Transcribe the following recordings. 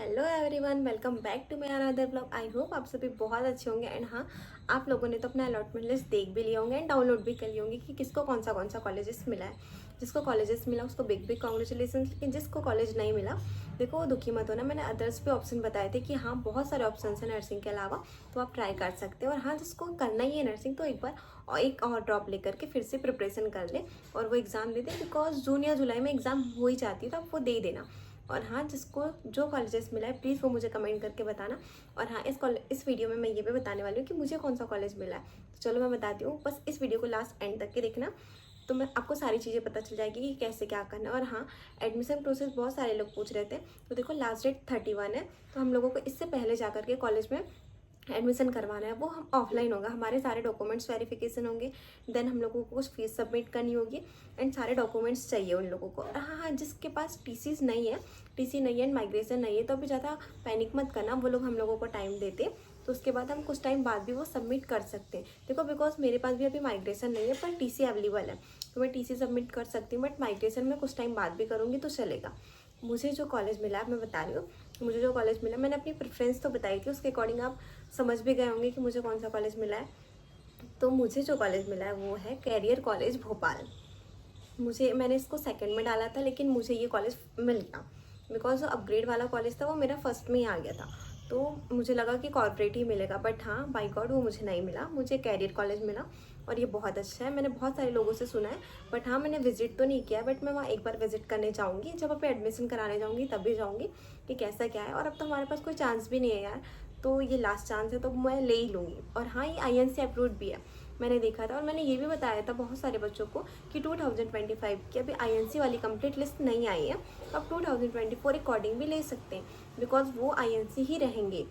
Hello everyone, welcome back to my another blog. I hope आप सभी बहुत अच्छे होंगे एंड हाँ, आप लोगों ने तो अपना अलॉटमेंट लिस्ट देख भी लिया होंगे एंड डाउनलोड भी कर लिए होंगे कि किसको कौन सा कॉलेजेस मिला है। जिसको कॉलेजेस मिला उसको बिग बिग कॉन्ग्रेचुलेसन, लेकिन जिसको कॉलेज नहीं मिला देखो वो दुखी मत होना। मैंने अदर्स पे ऑप्शन बताए थे कि हाँ बहुत सारे ऑप्शन हैं नर्सिंग के अलावा, तो आप ट्राई कर सकते हो। और हाँ, जिसको करना ही है नर्सिंग तो एक बार और एक और ड्रॉप लेकर के फिर से प्रिपरेशन कर ले और वो एग्ज़ाम दे दे, बिकॉज जून या जुलाई में एग्ज़ाम हो ही जाती है, तो आप वो दे देना। और हाँ, जिसको जो कॉलेजेस मिला है प्लीज़ वो मुझे कमेंट करके बताना। और हाँ, इस वीडियो में मैं ये भी बताने वाली हूँ कि मुझे कौन सा कॉलेज मिला है। तो चलो मैं बताती हूँ, बस इस वीडियो को लास्ट एंड तक के देखना, तो मैं आपको सारी चीज़ें पता चल जाएगी कि कैसे क्या करना है। और हाँ, एडमिशन प्रोसेस बहुत सारे लोग पूछ रहे थे, तो देखो लास्ट डेट 31 है, तो हम लोगों को इससे पहले जा करके कॉलेज में एडमिशन करवाना है। वो हम ऑफलाइन होगा, हमारे सारे डॉक्यूमेंट्स वेरिफिकेशन होंगे, देन हम लोगों को कुछ फीस सबमिट करनी होगी एंड सारे डॉक्यूमेंट्स चाहिए उन लोगों को। हाँ हाँ, जिसके पास टीसी नहीं है एंड माइग्रेशन नहीं है, तो अभी ज़्यादा पैनिक मत करना, वो लोग हम लोगों को टाइम देते, तो उसके बाद हम कुछ टाइम बाद भी वो सबमिट कर सकते हैं। देखो बिकॉज मेरे पास भी अभी माइग्रेशन नहीं है पर टीसी अवेलेबल है, तो मैं टीसी सबमिट कर सकती हूँ, बट माइग्रेशन में कुछ टाइम बाद भी करूँगी तो चलेगा। मुझे जो कॉलेज मिला है मैं बता रही हूँ, मुझे जो कॉलेज मिला मैंने अपनी प्रेफरेंस तो बताई थी, उसके अकॉर्डिंग आप समझ भी गए होंगे कि मुझे कौन सा कॉलेज मिला है। तो मुझे जो कॉलेज मिला है वो है कैरियर कॉलेज भोपाल। मैंने इसको सेकंड में डाला था, लेकिन मुझे ये कॉलेज मिल गया बिकॉज जो अपग्रेड वाला कॉलेज था वो मेरा फर्स्ट में ही आ गया था, तो मुझे लगा कि कॉर्पोरेट ही मिलेगा, बट हाँ बाय गॉड वो मुझे नहीं मिला, मुझे कैरियर कॉलेज मिला। और ये बहुत अच्छा है, मैंने बहुत सारे लोगों से सुना है, बट हाँ मैंने विजिट तो नहीं किया, बट मैं वहाँ एक बार विजिट करने जाऊँगी, जब आप एडमिशन कराने जाऊँगी तब भी जाऊँगी कि कैसा क्या है। और अब तो हमारे पास कोई चांस भी नहीं है यार, तो ये लास्ट चांस है, तो मैं ले ही लूँगी। और हाँ, ये INC अप्रूव्ड भी है, मैंने देखा था। और मैंने ये भी बताया था बहुत सारे बच्चों को कि 2025 की अभी INC वाली कंप्लीट लिस्ट नहीं आई है, तो आप 2024 अकॉर्डिंग भी ले सकते हैं, बिकॉज वो INC ही रहेंगे।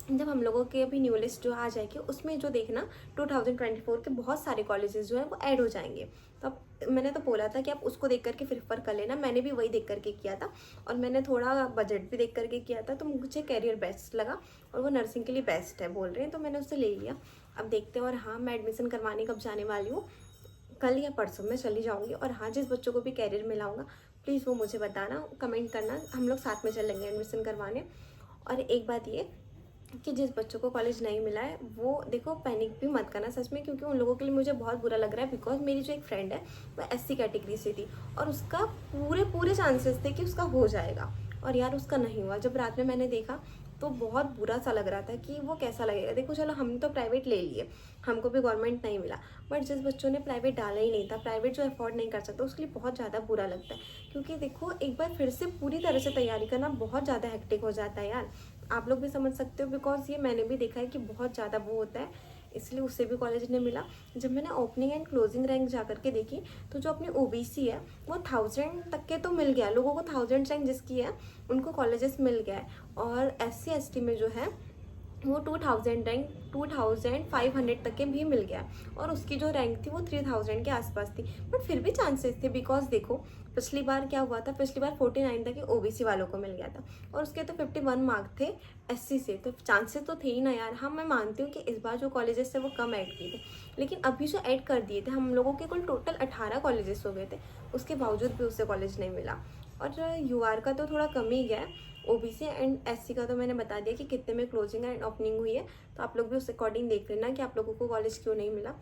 जब हम लोगों के अभी न्यू लिस्ट जो आ जाएगी उसमें जो देखना 2024 के बहुत सारे कॉलेजेस जो हैं वो ऐड हो जाएंगे, तो अब मैंने तो बोला था कि आप उसको देख करके प्रेफर कर लेना, मैंने भी वही देख करके किया था और मैंने थोड़ा बजट भी देख करके किया था, तो मुझे कैरियर बेस्ट लगा और वो नर्सिंग के लिए बेस्ट है बोल रहे हैं, तो मैंने उससे ले लिया। अब देखते हैं। और हाँ, मैं एडमिशन करवाने कब जाने वाली हूँ, कल या परसों में चली जाऊँगी। और हाँ, जिस बच्चों को भी कैरियर मिलाऊंगा प्लीज़ वो मुझे बताना, कमेंट करना, हम लोग साथ में चलेंगे एडमिशन करवाने। और एक बात ये कि जिस बच्चों को कॉलेज नहीं मिला है वो देखो पैनिक भी मत करना सच में, क्योंकि उन लोगों के लिए मुझे बहुत बुरा लग रहा है, बिकॉज मेरी जो एक फ्रेंड है वो SC कैटेगरी से थी और उसका पूरे पूरे चांसेस थे कि उसका हो जाएगा, और यार उसका नहीं हुआ। जब रात में मैंने देखा तो बहुत बुरा सा लग रहा था कि वो कैसा लगेगा। देखो चलो हमने तो प्राइवेट ले लिए, हमको भी गवर्नमेंट नहीं मिला, बट जिस बच्चों ने प्राइवेट डाला ही नहीं था, प्राइवेट जो अफोर्ड नहीं कर सकता उसके लिए बहुत ज़्यादा बुरा लगता है, क्योंकि देखो एक बार फिर से पूरी तरह से तैयारी करना बहुत ज़्यादा हेक्टिक हो जाता है यार, आप लोग भी समझ सकते हो, बिकॉज ये मैंने भी देखा है कि बहुत ज़्यादा वो होता है, इसलिए उसे भी कॉलेज नहीं मिला। जब मैंने ओपनिंग एंड क्लोजिंग रैंक जा करके देखी तो जो अपनी OBC है वो 1000 तक के तो मिल गया लोगों को, 1000 रैंक जिसकी है उनको कॉलेजेस मिल गया है। और SC ST में जो है वो 2000 रैंक 2500 तक के भी मिल गया, और उसकी जो रैंक थी वो 3000 के आसपास थी, बट फिर भी चांसेस थे, बिकॉज देखो पिछली बार क्या हुआ था, पिछली बार 49 तक के OBC वालों को मिल गया था और उसके तो 51 मार्क थे SC से, तो चांसेस तो थे ही ना यार। हाँ मैं मानती हूँ कि इस बार जो कॉलेजेस थे वो कम ऐड किए थे, लेकिन अभी जो ऐड कर दिए थे हम लोगों के कुल टोटल 18 कॉलेजेस हो गए थे, उसके बावजूद भी उससे कॉलेज नहीं मिला। और UR का तो थोड़ा कम ही गया है, OBC एंड SC का तो मैंने बता दिया कि कितने में क्लोजिंग एंड ओपनिंग हुई है, तो आप लोग भी उस अकॉर्डिंग देख लेना कि आप लोगों को कॉलेज क्यों नहीं मिला।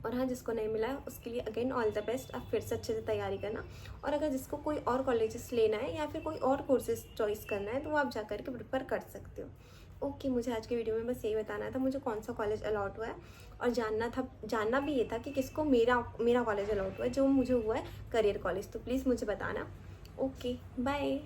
और हाँ, जिसको नहीं मिला है उसके लिए अगेन ऑल द बेस्ट, आप फिर से अच्छे से तैयारी करना। और अगर जिसको कोई और कॉलेजेस लेना है या फिर कोई और कोर्सेज चॉइस करना है तो वो आप जा करके प्रिफर कर सकते हो। ओके, मुझे आज के वीडियो में बस यही बताना था मुझे कौन सा कॉलेज अलॉट हुआ है, और जानना भी ये था कि किसको मेरा कॉलेज अलॉट हुआ है, जो मुझे हुआ है करियर कॉलेज, तो प्लीज़ मुझे बताना। Okay bye.